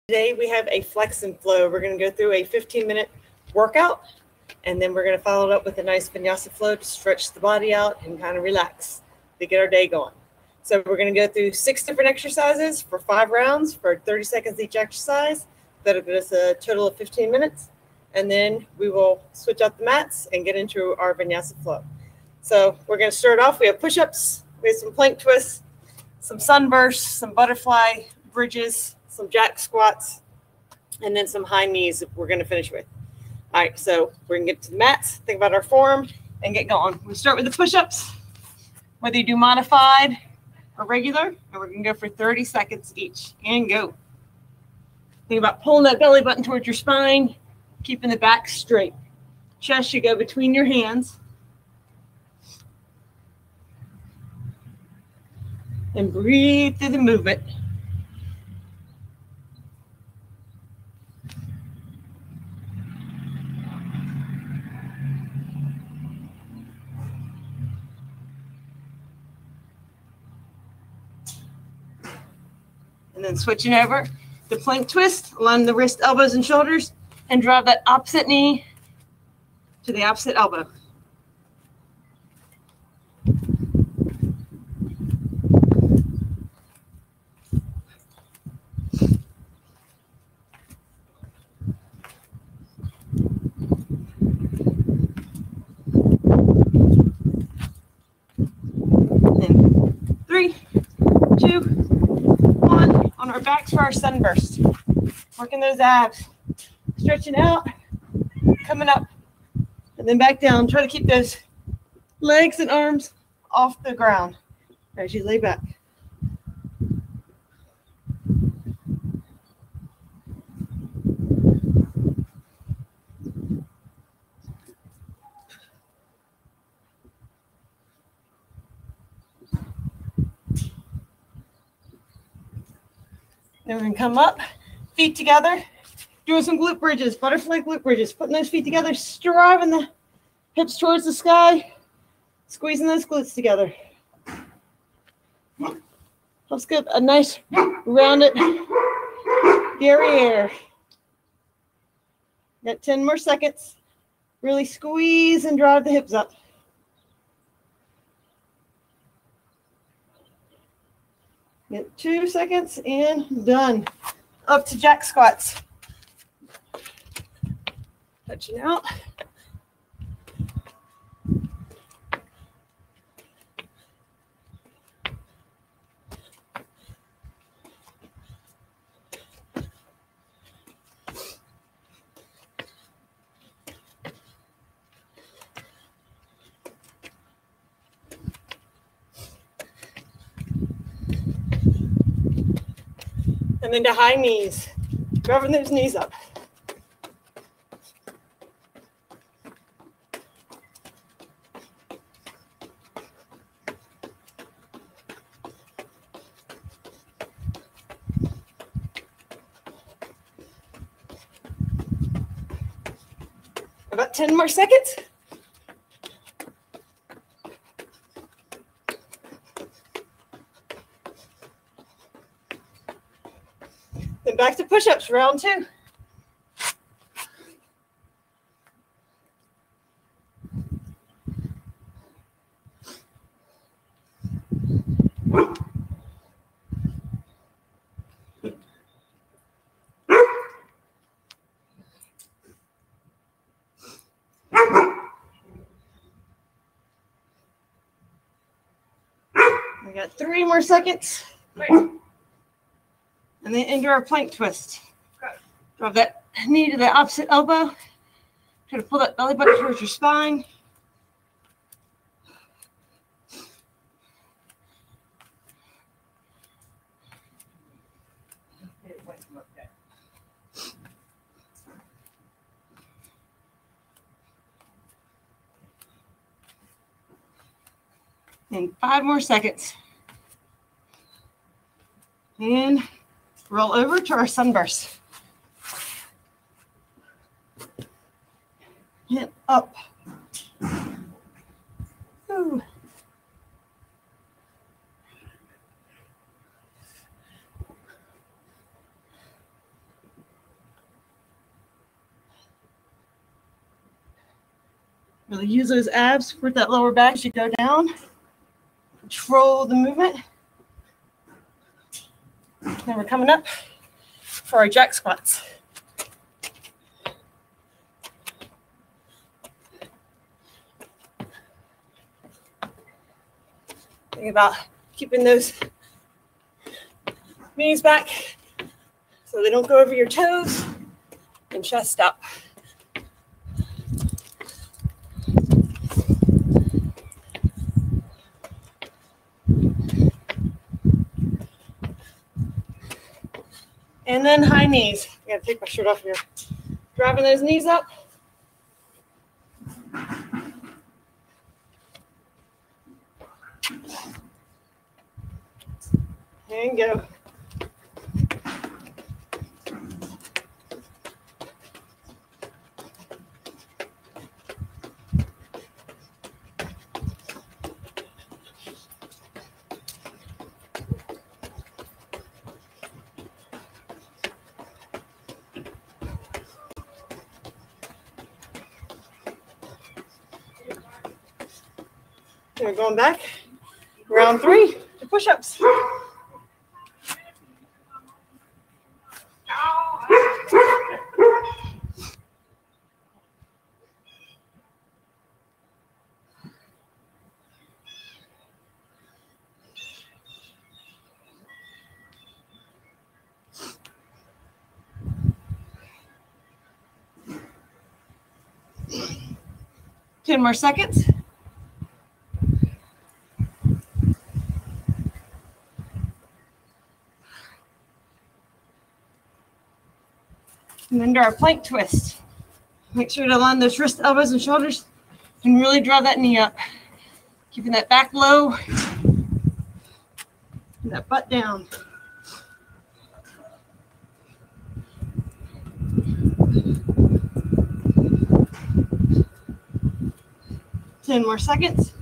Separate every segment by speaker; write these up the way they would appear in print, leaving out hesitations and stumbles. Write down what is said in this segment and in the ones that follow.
Speaker 1: Today we have a flex and flow. We're going to go through a 15-minute workout, and then we're going to follow it up with a nice Vinyasa flow to stretch the body out and kind of relax to get our day going. So we're going to go through 6 different exercises for 5 rounds for 30 seconds each exercise. That'll give us a total of 15 minutes. And then we will switch out the mats and get into our Vinyasa flow. So we're going to start off. We have push-ups, we have some plank twists, some sunbursts, some butterfly bridges, some jack squats, and then some high knees that we're going to finish with. All right, so we're going to get to the mats, think about our form, and get going. We'll start with the push-ups, whether you do modified or regular, and we're going to go for 30 seconds each, and go. Think about pulling that belly button towards your spine, keeping the back straight. Chest should go between your hands. And breathe through the movement. And then switching over the plank twist, align the wrist, elbows, and shoulders, and drive that opposite knee to the opposite elbow. And 3, 2, 1. On our backs for our sunburst. Working those abs. Stretching out, coming up, and then back down. Try to keep those legs and arms off the ground as you lay back. Then we're going to come up, feet together, doing some glute bridges, butterfly glute bridges, putting those feet together, driving the hips towards the sky, squeezing those glutes together. Let's get a nice rounded derriere. Got 10 more seconds. Really squeeze and drive the hips up. Get 2 seconds and done. Up to jack squats. Touching out. And then to high knees. Driving those knees up. About 10 more seconds. Then back to push-ups, round 2. We got 3 more seconds. And then into our plank twist. Drive that knee to the opposite elbow. Try to pull that belly button towards your spine. And 5 more seconds. And roll over to our sunburst. And up. Ooh. Really use those abs, support that lower back as you go down. Control the movement. Then we're coming up for our jack squats. Think about keeping those knees back so they don't go over your toes, and chest up. And then high knees. I gotta take my shirt off here. Driving those knees up. And go. We're going back. Round 3 to push-ups. Ten more seconds. And then do our plank twist. Make sure to line those wrists, elbows, and shoulders and really draw that knee up. Keeping that back low and that butt down. Ten more seconds.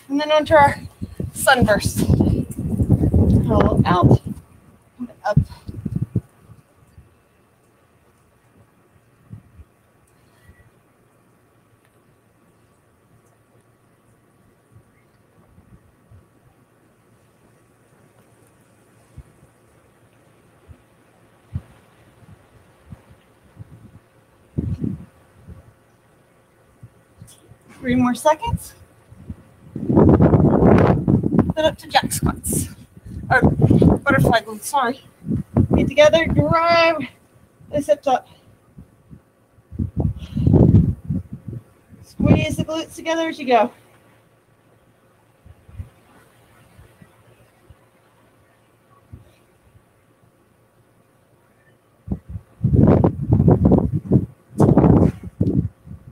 Speaker 1: And then onto our sunburst. Roll out, up. Three more seconds. Then up to jack squats. Or butterfly glutes, sorry. Get together, drive those hips up. Squeeze the glutes together as you go.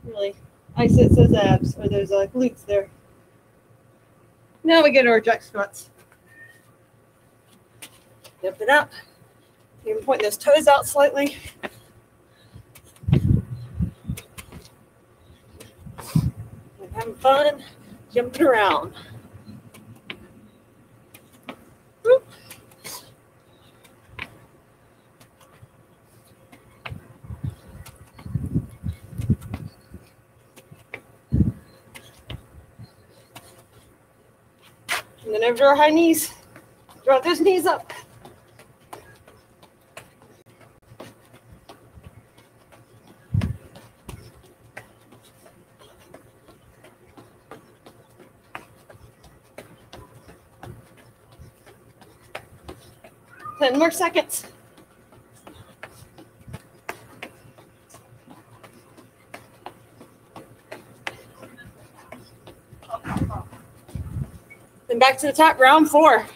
Speaker 1: Really ice those abs or those glutes there. Now we get our jack squats. Lift it up. You can point those toes out slightly. And having fun jumping around. Whoop. And then over to our high knees. Draw those knees up. 10 more seconds. Then back to the top, round 4.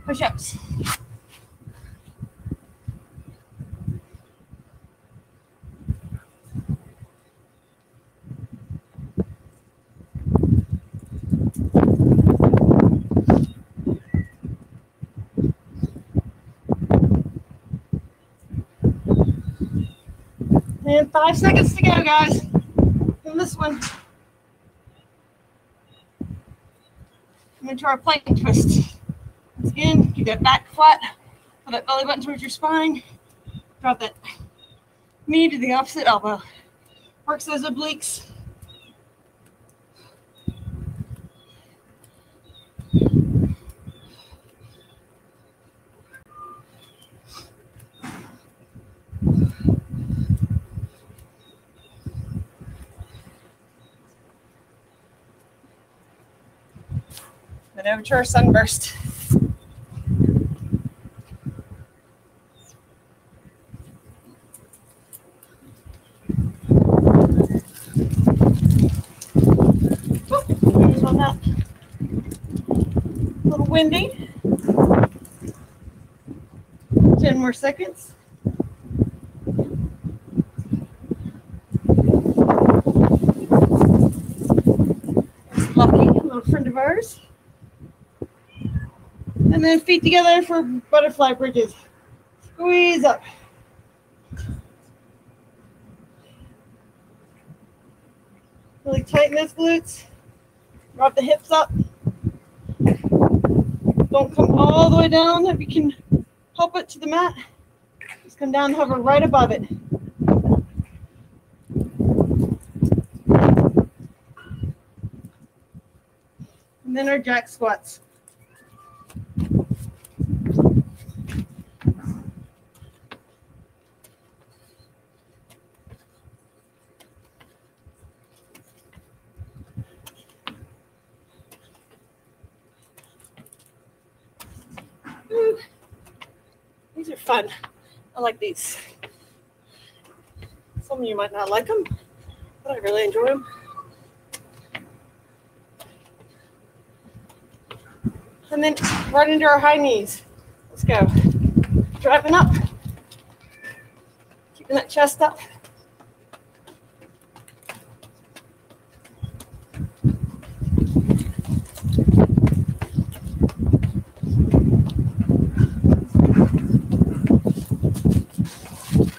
Speaker 1: Push-ups. And 5 seconds to go, guys. In this one. Into our plank twist. Once again, keep that back flat, Pull that belly button towards your spine. Drop that knee to the opposite elbow. Works those obliques. Then over to our sunburst. On that. A little windy. 10 more seconds. Lucky, a little friend of ours. And then feet together for butterfly bridges. Squeeze up. Really tighten those glutes. Drop the hips up. Don't come all the way down. If you can help it to the mat, just come down and hover right above it. And then our jack squats. Ooh, these are fun. I like these. Some of you might not like them, but I really enjoy them. And then right into our high knees. Let's go. Driving up. Keeping that chest up.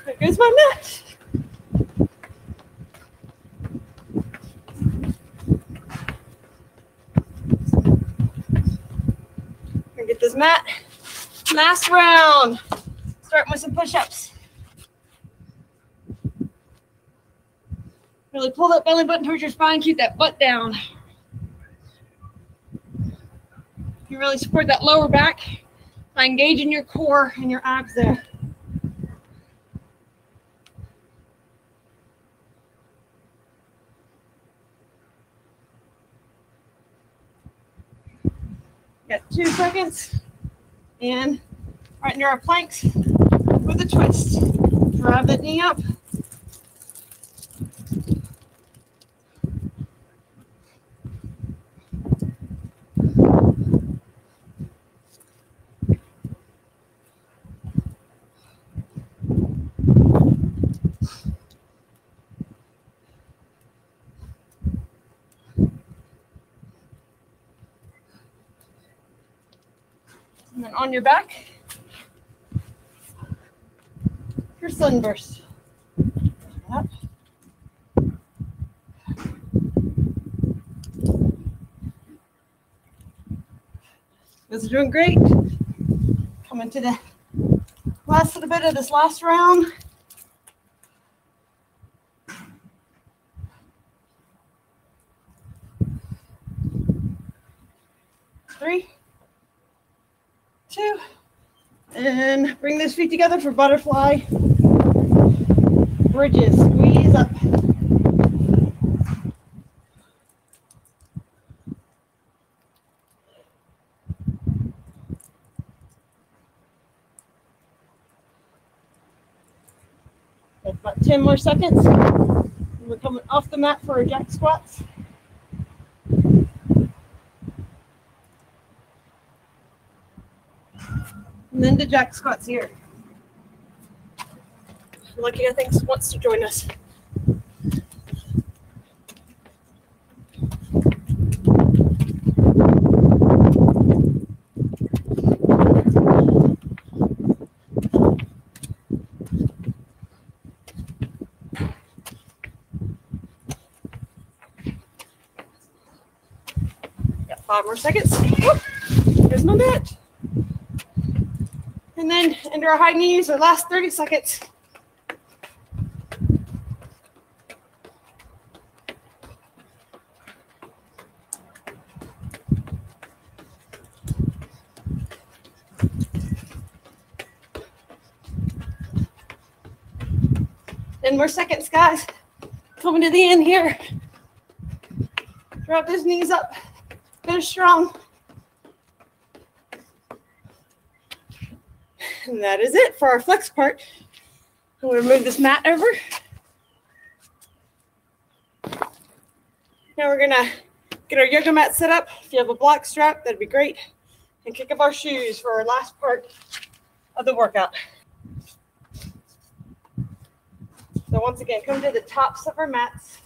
Speaker 1: There goes my mat. Get this mat. Last round. Starting with some push-ups. Really pull that belly button towards your spine. Keep that butt down. You really support that lower back by engaging your core and your abs there. Got 2 seconds. And right into our planks with a twist. Drive that knee up. And then on your back, your sunburst. Up. This is doing great. Coming to the last little bit of this last round. Three, 2, and bring those feet together for butterfly bridges. Squeeze up. About 10 more seconds. We're coming off the mat for our jack squats. And then to jack squats here. Lucky, I think, wants to join us. Got 5 more seconds. Whoop. Here's my mat. And then into our high knees, our last 30 seconds. Ten more seconds, guys. Coming to the end here. Drop those knees up. Finish strong. And that is it for our flex part. I'm going to move this mat over. Now we're going to get our yoga mat set up. If you have a block strap, that'd be great. And kick off our shoes for our last part of the workout. So once again, come to the tops of our mats.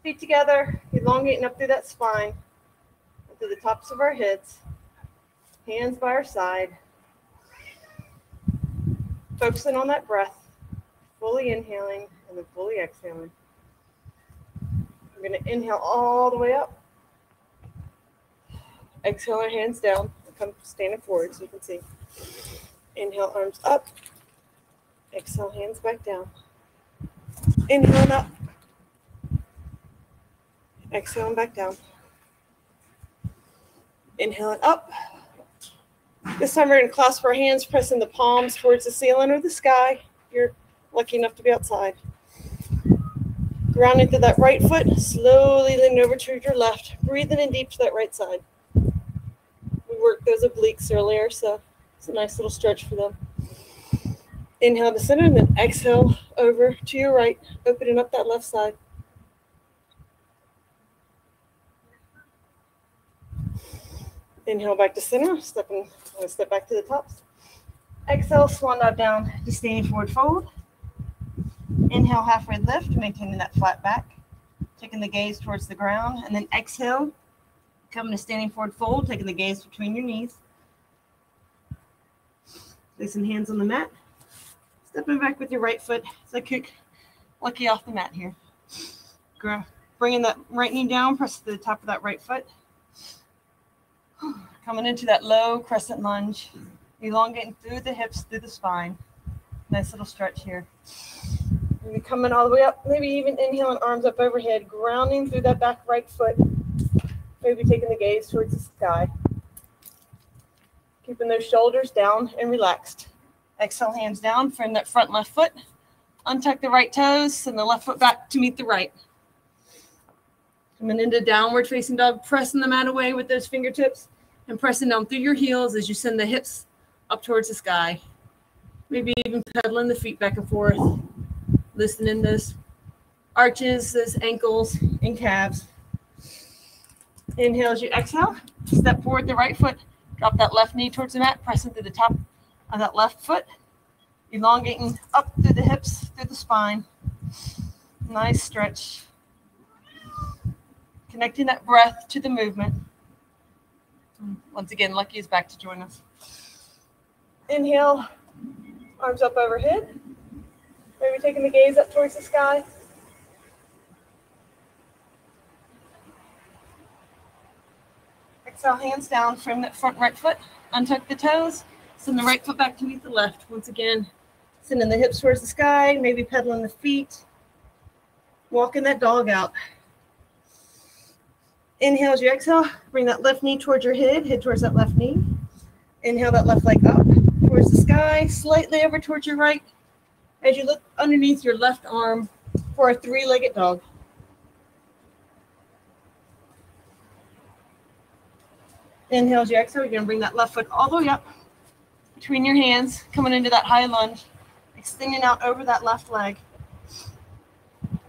Speaker 1: Feet together, elongating up through that spine. Up to the tops of our heads. Hands by our side. Focusing on that breath. Fully inhaling and then fully exhaling. We're going to inhale all the way up. Exhale our hands down. Come standing forward so you can see. Inhale, arms up. Exhale, hands back down. Inhaling up. Exhaling back down. Inhaling up. This time we're going to clasp our hands, pressing the palms towards the ceiling or the sky. If you're lucky enough to be outside. Grounding to that right foot. Slowly leaning over to your left. Breathing in deep to that right side. We worked those obliques earlier, so it's a nice little stretch for them. Inhale to center and then exhale over to your right, opening up that left side. Inhale back to center, step back to the tops. Exhale, swan dive down to standing forward fold. Inhale, halfway lift, maintaining that flat back. Taking the gaze towards the ground, and then exhale, coming to standing forward fold, taking the gaze between your knees. Placing hands on the mat. Stepping back with your right foot. So I kick lucky off the mat here. Bringing that right knee down, press to the top of that right foot. Coming into that low crescent lunge. Elongating through the hips, through the spine. Nice little stretch here. Maybe coming all the way up. Maybe even inhaling arms up overhead. Grounding through that back right foot. Maybe taking the gaze towards the sky. Keeping those shoulders down and relaxed. Exhale, hands down, frame that front left foot. Untuck the right toes, send the left foot back to meet the right. Coming into downward facing dog, pressing the mat away with those fingertips and pressing down through your heels as you send the hips up towards the sky. Maybe even pedaling the feet back and forth, loosening those arches, those ankles and calves. Inhale as you exhale, step forward the right foot, drop that left knee towards the mat, pressing through the top of that left foot, elongating up through the hips, through the spine. Nice stretch. Connecting that breath to the movement. Once again, Lucky is back to join us. Inhale, arms up overhead. Maybe taking the gaze up towards the sky. Exhale, hands down, frame that front right foot, untuck the toes. Send the right foot back to meet the left. Once again, sending the hips towards the sky, maybe pedaling the feet. Walking that dog out. Inhale as you exhale. Bring that left knee towards your head towards that left knee. Inhale that left leg up towards the sky, slightly over towards your right. As you look underneath your left arm for a three-legged dog. Inhale as you exhale. You're going to bring that left foot all the way up between your hands, coming into that high lunge, extending out over that left leg,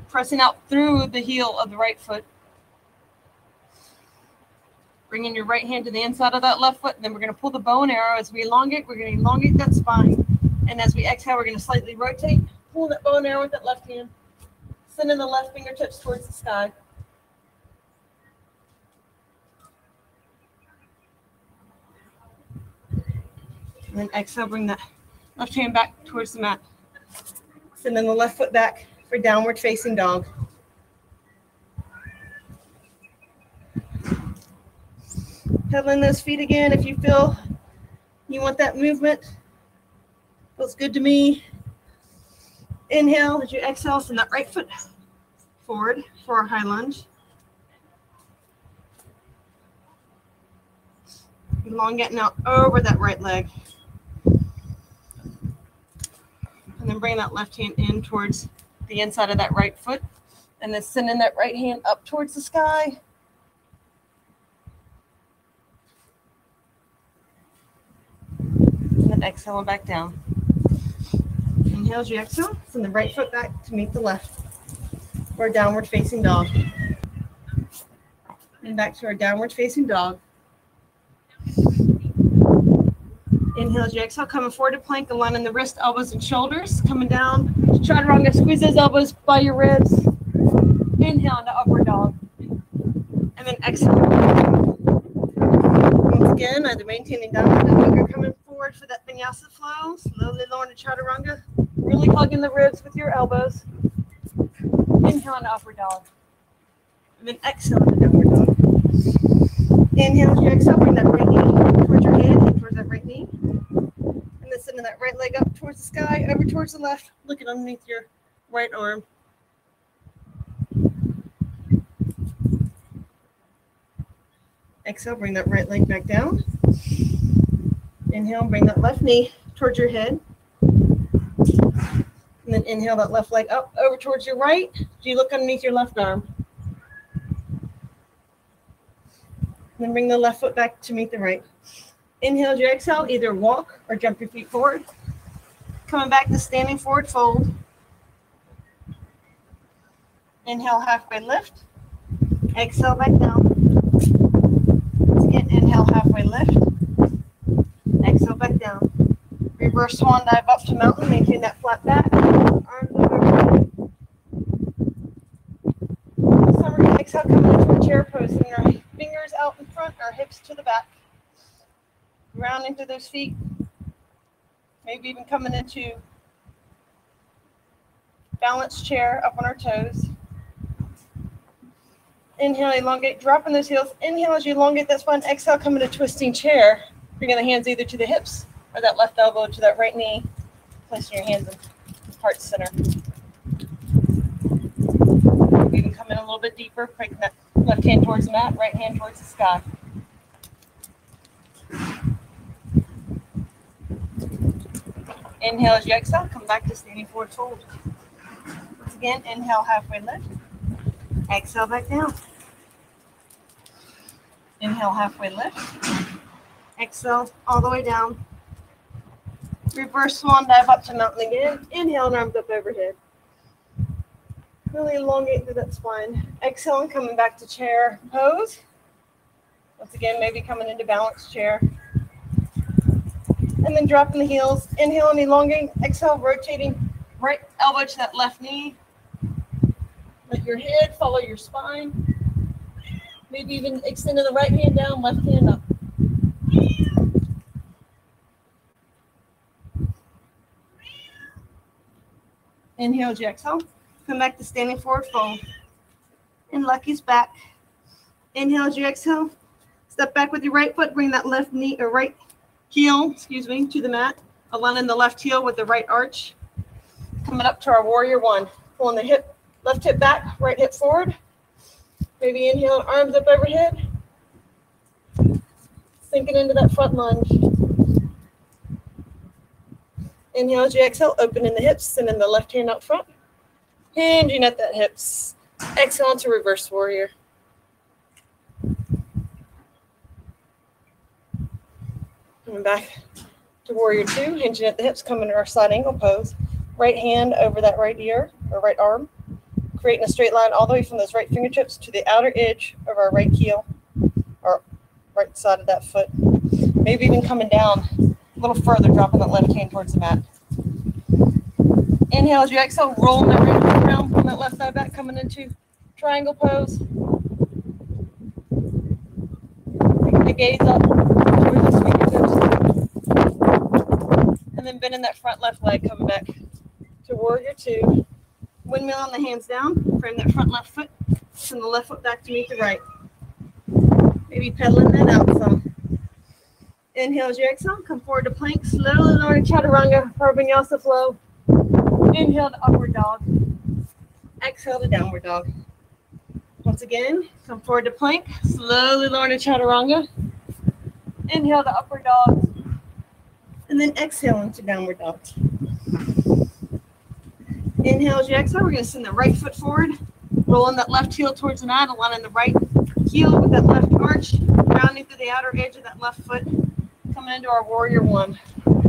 Speaker 1: pressing out through the heel of the right foot, bringing your right hand to the inside of that left foot, and then we're going to pull the bow and arrow. As we elongate, we're going to elongate that spine, and as we exhale, we're going to slightly rotate, pull that bow and arrow with that left hand, sending the left fingertips towards the sky. And then exhale, bring that left hand back towards the mat. Sending the left foot back for downward facing dog. Pedaling those feet again if you feel you want that movement. Feels good to me. Inhale as you exhale, send that right foot forward for our high lunge. Elongate now over that right leg. And then bring that left hand in towards the inside of that right foot. And then sending that right hand up towards the sky. And then exhaling back down. Inhale as you exhale. Send the right foot back to meet the left. For a downward facing dog. And back to our downward facing dog. Inhale as you exhale, coming forward to plank, aligning the wrist, elbows, and shoulders. Coming down, chaturanga, squeeze those elbows by your ribs. Inhale into upward dog. And then exhale. Once again, either maintaining downward dog or coming forward for that vinyasa flow. Slowly lowering to chaturanga. Really hugging the ribs with your elbows. Inhale into upward dog. And then exhale into downward dog. Inhale as you exhale, bring that right knee towards your head, towards that right knee. And then sending that right leg up towards the sky, over towards the left, looking underneath your right arm. Exhale, bring that right leg back down. Inhale, bring that left knee towards your head. And then inhale that left leg up, over towards your right. Do you look underneath your left arm? And then bring the left foot back to meet the right. Inhale as you exhale, either walk or jump your feet forward. Coming back to standing forward fold. Inhale, halfway lift. Exhale back down. Once again, inhale, halfway lift. Exhale back down. Reverse swan dive up to mountain, maintain that flat back. Arms over. Summer exhale, coming into a chair pose. And our fingers out in front, our hips to the back. Ground into those feet. Maybe even coming into balanced chair up on our toes. Inhale, elongate, dropping those heels. Inhale as you elongate that spine. Exhale, come into twisting chair. Bringing the hands either to the hips or that left elbow to that right knee. Placing your hands in heart center. Even come in a little bit deeper. Break that left hand towards the mat, right hand towards the sky. Inhale as you exhale, come back to standing forward fold. Once again, inhale, halfway lift. Exhale back down. Inhale, halfway lift. Exhale all the way down. Reverse swan dive up to mountain again. Inhale and arms up overhead. Really elongate through that spine. Exhale and coming back to chair pose. Once again, maybe coming into balanced chair. And then dropping the heels. Inhale and elongate. Exhale, rotating right elbow to that left knee. Let your head follow your spine. Maybe even extending the right hand down, left hand up. Inhale as you exhale. Come back to standing forward fold. And Lucky's back. Inhale as you exhale. Step back with your right foot. Bring that left knee or right heel, to the mat. Aligning the left heel with the right arch. Coming up to our warrior one. Pulling the hip, left hip back, right hip forward. Maybe inhale, arms up overhead. Sinking into that front lunge. Inhale as you exhale, opening the hips, sending the left hand out front. Hinging at that hips. Exhale into reverse warrior. Coming back to warrior two, hinging at the hips, coming to our side angle pose. Right hand over that right ear or right arm. Creating a straight line all the way from those right fingertips to the outer edge of our right heel or right side of that foot. Maybe even coming down a little further, dropping that left hand towards the mat. Inhale as you exhale, rolling that right foot around, pulling that left thigh back, coming into triangle pose. Bringing the gaze up towards the fingertips. And then bending that front left leg, coming back to warrior two. Windmill on the hands down, frame that front left foot, send the left foot back to meet the right. Maybe pedaling that out some. Inhale as you exhale, come forward to plank, slowly lower to chaturanga or vinyasa flow. Inhale to upward dog. Exhale to downward dog. Once again, come forward to plank, slowly lower to chaturanga. Inhale to upward dog. And then exhale into downward dog. Inhale as you exhale, we're going to send the right foot forward, rolling that left heel towards the mat, aligning the right heel with that left arch, rounding through the outer edge of that left foot, coming into our warrior one.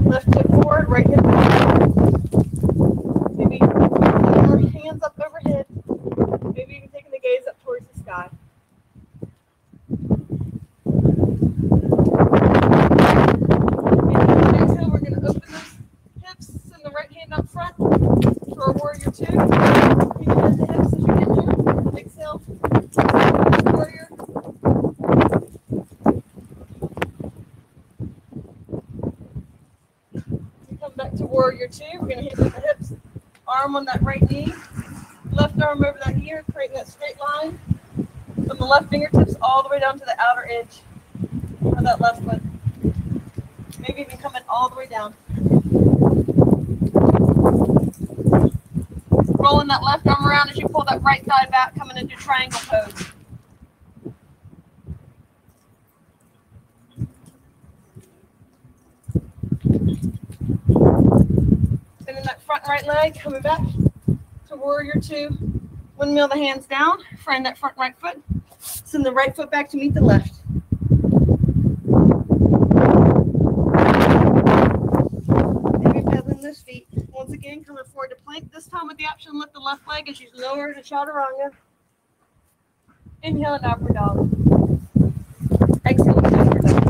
Speaker 1: Left foot forward, right hip forward. Maybe our hands up overhead. Maybe even taking the gaze up towards the sky. And exhale, we're going to open those hips, send the right hand up front for a warrior two. Inhale the hips as you get here. Exhale, warrior. Come back to warrior two. We're going to hit with the hips, arm on that right knee, left arm over that ear, creating that straight line from the left fingertips all the way down to the outer edge of that left foot. Maybe even coming all the way down. Rolling that left arm around as you pull that right thigh back, coming into triangle pose. And then that front right leg coming back to warrior two. Windmill the hands down, frame that front right foot. Send the right foot back to meet the left. Maybe pedaling those feet. Once again, coming forward to plank. This time with the option, lift the left leg as you lower to chaturanga. Inhale and upward dog. Exhale and downward dog.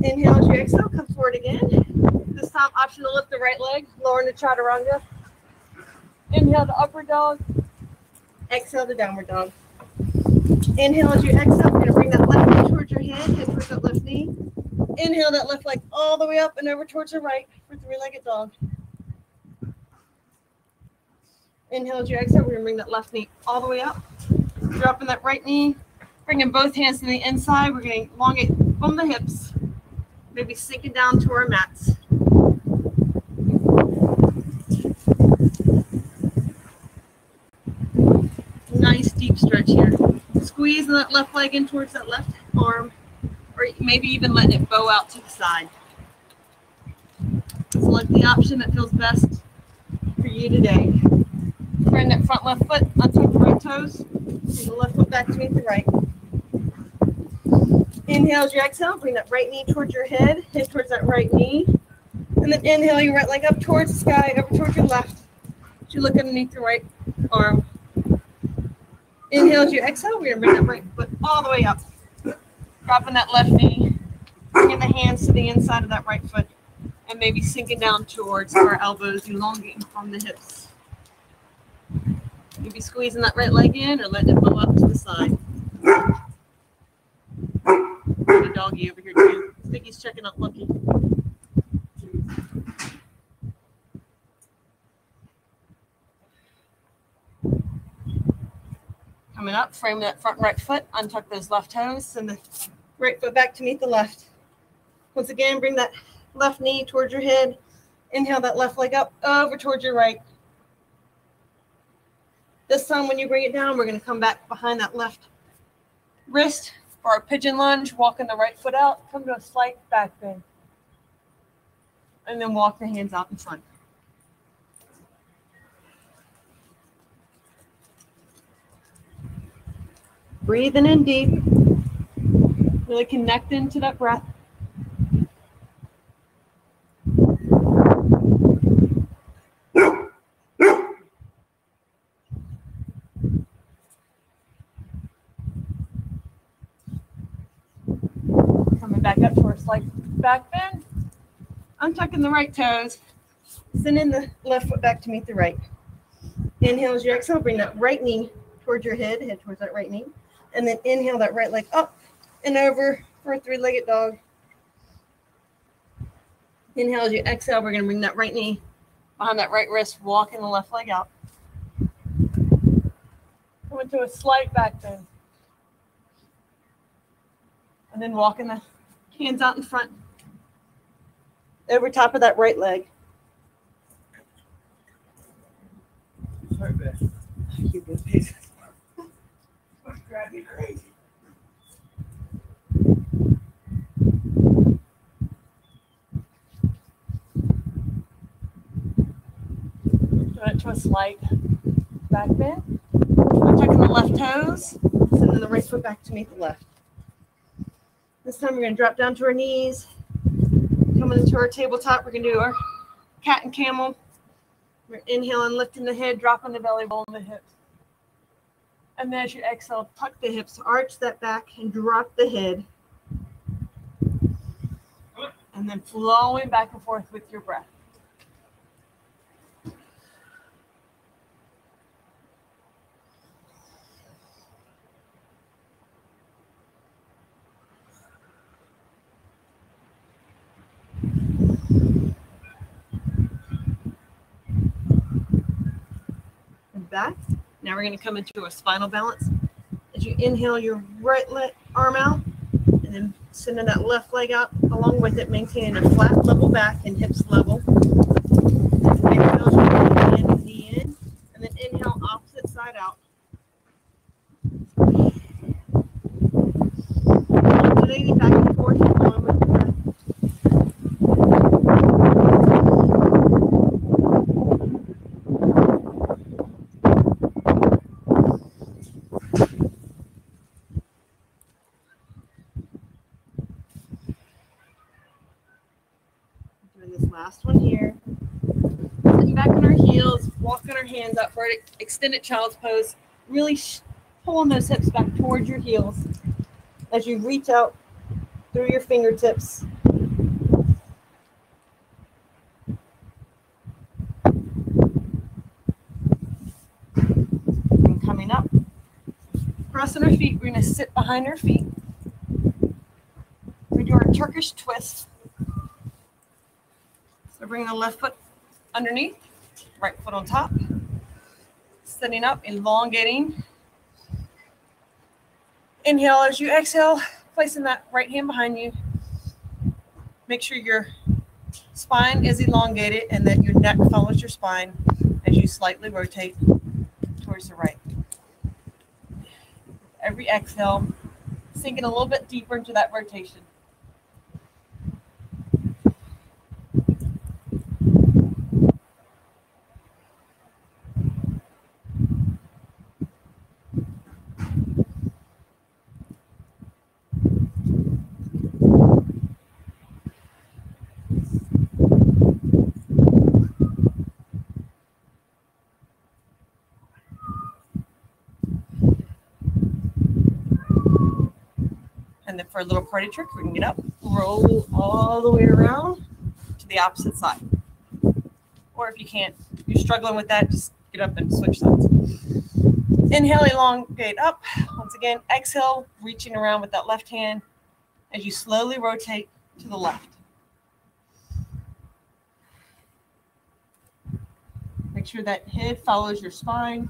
Speaker 1: Inhale as you exhale, come forward again. This time, option to lift the right leg, lower into chaturanga. Inhale to upward dog. Exhale to downward dog. Inhale as you exhale, we're going to bring that left knee towards your head towards that left knee. Inhale that left leg all the way up and over towards the right for three-legged dog. Inhale as you exhale, we're going to bring that left knee all the way up. Dropping that right knee, bringing both hands to the inside. We're going to elongate from the hips, maybe sinking down to our mats. Nice deep stretch here. Squeezing that left leg in towards that left arm, or maybe even letting it bow out to the side. Select the option that feels best for you today. Bring that front left foot, untuck the right toes, bring the left foot back to meet the right. Inhale as you exhale, bring that right knee towards your head towards that right knee. And then inhale your right leg up towards the sky, over towards your left. As you look underneath your right arm. Inhale as you exhale, we're going to bring that right foot all the way up. Dropping that left knee, bringing the hands to the inside of that right foot, and maybe sinking down towards our elbows, elongating from the hips. Maybe squeezing that right leg in or letting it bow out to the side. Got a doggy over here too. I think he's checking out Lucky. Coming up, frame that front right foot, untuck those left toes, send the right foot back to meet the left. Once again, bring that left knee towards your head. Inhale that left leg up, over towards your right. This time when you bring it down, we're going to come back behind that left wrist for our pigeon lunge, walking the right foot out, come to a slight back bend. And then walk the hands out in front. Breathing in deep, really connecting to that breath. Coming back up for a slight back bend. Untucking the right toes, sending the left foot back to meet the right. Inhale as you exhale, bring that right knee towards your head towards that right knee. And then inhale that right leg up and over for a three-legged dog. Inhale as you exhale, we're going to bring that right knee behind that right wrist, walking the left leg out. Coming to a slight back bend. And then walking the Hands out in front. Over top of that right leg.
Speaker 2: Sorry, babe.
Speaker 1: You're good, babe.
Speaker 2: That's driving me crazy.
Speaker 1: Try to a slight back bend. I'm tucking the left toes, sending the right foot back to meet the left. This time we're going to drop down to our knees. Coming into our tabletop, we're going to do our cat and camel. We're inhaling, lifting the head, dropping the belly, rolling the hips. And then as you exhale, tuck the hips, arch that back, and drop the head. And then flowing back and forth with your breath. And back. Now we're going to come into a spinal balance. As you inhale your right arm out, and then sending that left leg out along with it, maintaining a flat level back and hips level. Exhale, and knee in, and then inhale opposite side out. Alternating back and forth, flowing with the breath. Last one here. Sitting back on our heels, walking our hands up for an extended child's pose. Really pulling those hips back towards your heels as you reach out through your fingertips. And coming up, crossing our feet, we're going to sit behind our feet. We do our Turkish twist. So bring the left foot underneath, right foot on top. Sitting up, elongating. Inhale as you exhale, placing that right hand behind you. Make sure your spine is elongated and that your neck follows your spine as you slightly rotate towards the right. Every exhale, sinking a little bit deeper into that rotation. And then for a little party trick, we can get up, roll all the way around to the opposite side. Or if you can't, if you're struggling with that, just get up and switch sides. Inhale, elongate up. Once again, exhale, reaching around with that left hand as you slowly rotate to the left. Make sure that head follows your spine.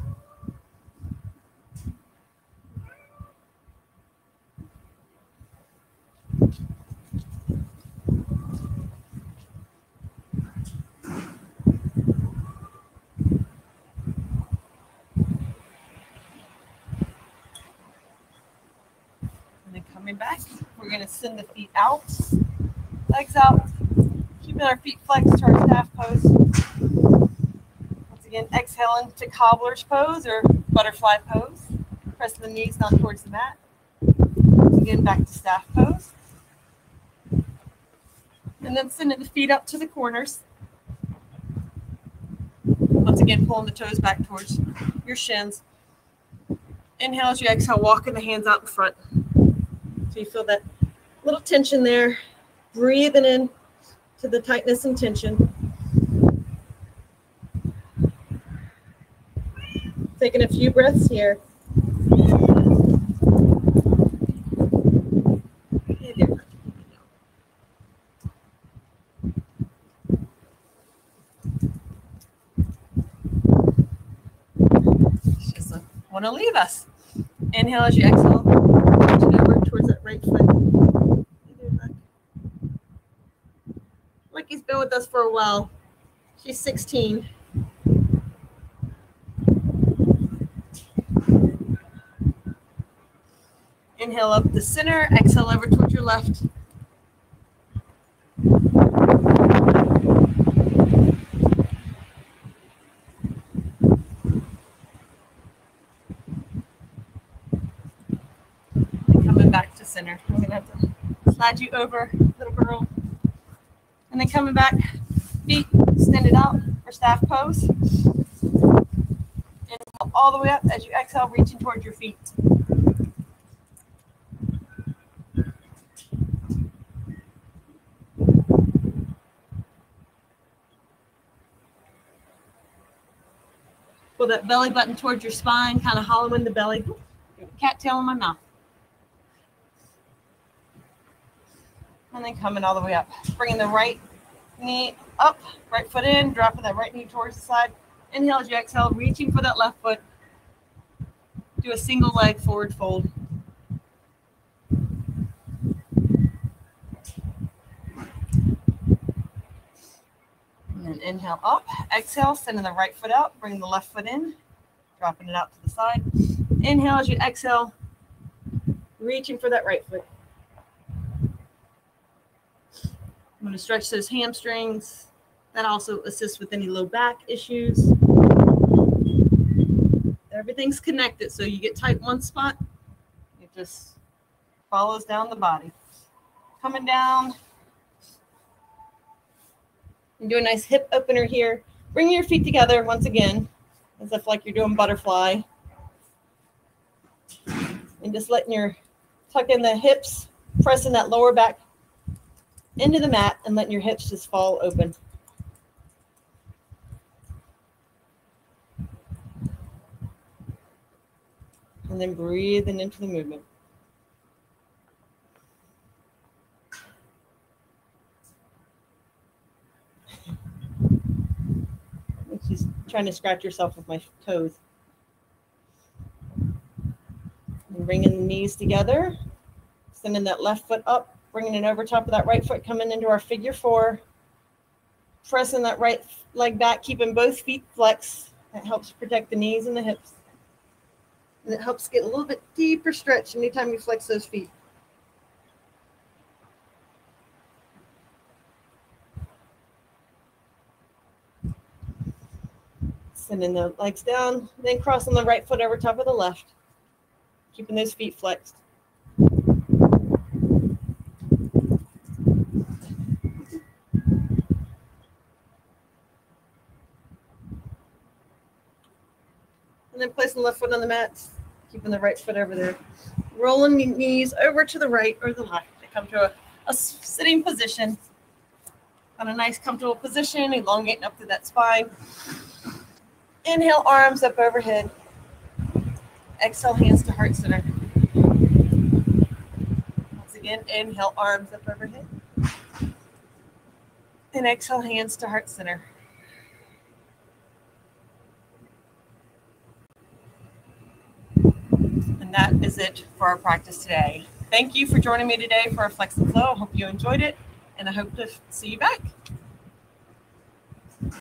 Speaker 1: Coming back, we're going to send the feet out, legs out, keeping our feet flexed to our staff pose. Once again, exhaling to cobbler's pose or butterfly pose. Pressing the knees down towards the mat. Once again, back to staff pose. And then sending the feet up to the corners. Once again, pulling the toes back towards your shins. Inhale as you exhale, walking the hands out in front. So you feel that little tension there, breathing in to the tightness and tension. Taking a few breaths here. Just want to leave us. Inhale as you exhale. Over towards that right foot. with us for a while. She's 16. Inhale up the center, exhale over towards your left. And coming back to center. I'm going to have to slide you over, little girl. And then coming back, feet extended out for staff pose. Inhale all the way up as you exhale, reaching towards your feet. Pull that belly button towards your spine, kind of hollow in the belly. Cattail in my mouth. And then coming all the way up. Bringing the right knee up, right foot in, dropping that right knee towards the side. Inhale as you exhale, reaching for that left foot. Do a single leg forward fold. And then inhale up, exhale, sending the right foot out, bringing the left foot in, dropping it out to the side. Inhale as you exhale, reaching for that right foot. I'm going to stretch those hamstrings. That also assists with any low back issues. Everything's connected, so you get tight in one spot, it just follows down the body. Coming down. And do a nice hip opener here. Bring your feet together once again, as if like you're doing butterfly. And just letting your tuck in the hips, pressing that lower back into the mat and letting your hips just fall open. And then breathing into the movement. She's trying to scratch herself with my toes. And bringing the knees together, sending that left foot up, bringing it over top of that right foot, coming into our figure four, pressing that right leg back, keeping both feet flexed. That helps protect the knees and the hips. And it helps get a little bit deeper stretch anytime you flex those feet. Sending the legs down, then crossing the right foot over top of the left, keeping those feet flexed. And then placing the left foot on the mat, keeping the right foot over there. Rolling the knees over to the right or the left to come to a sitting position. On a nice comfortable position, elongating up through that spine. Inhale, arms up overhead. Exhale, hands to heart center. Once again, inhale, arms up overhead. And exhale, hands to heart center. And that is it for our practice today. Thank you for joining me today for our Flex and Flow. I hope you enjoyed it, and I hope to see you back.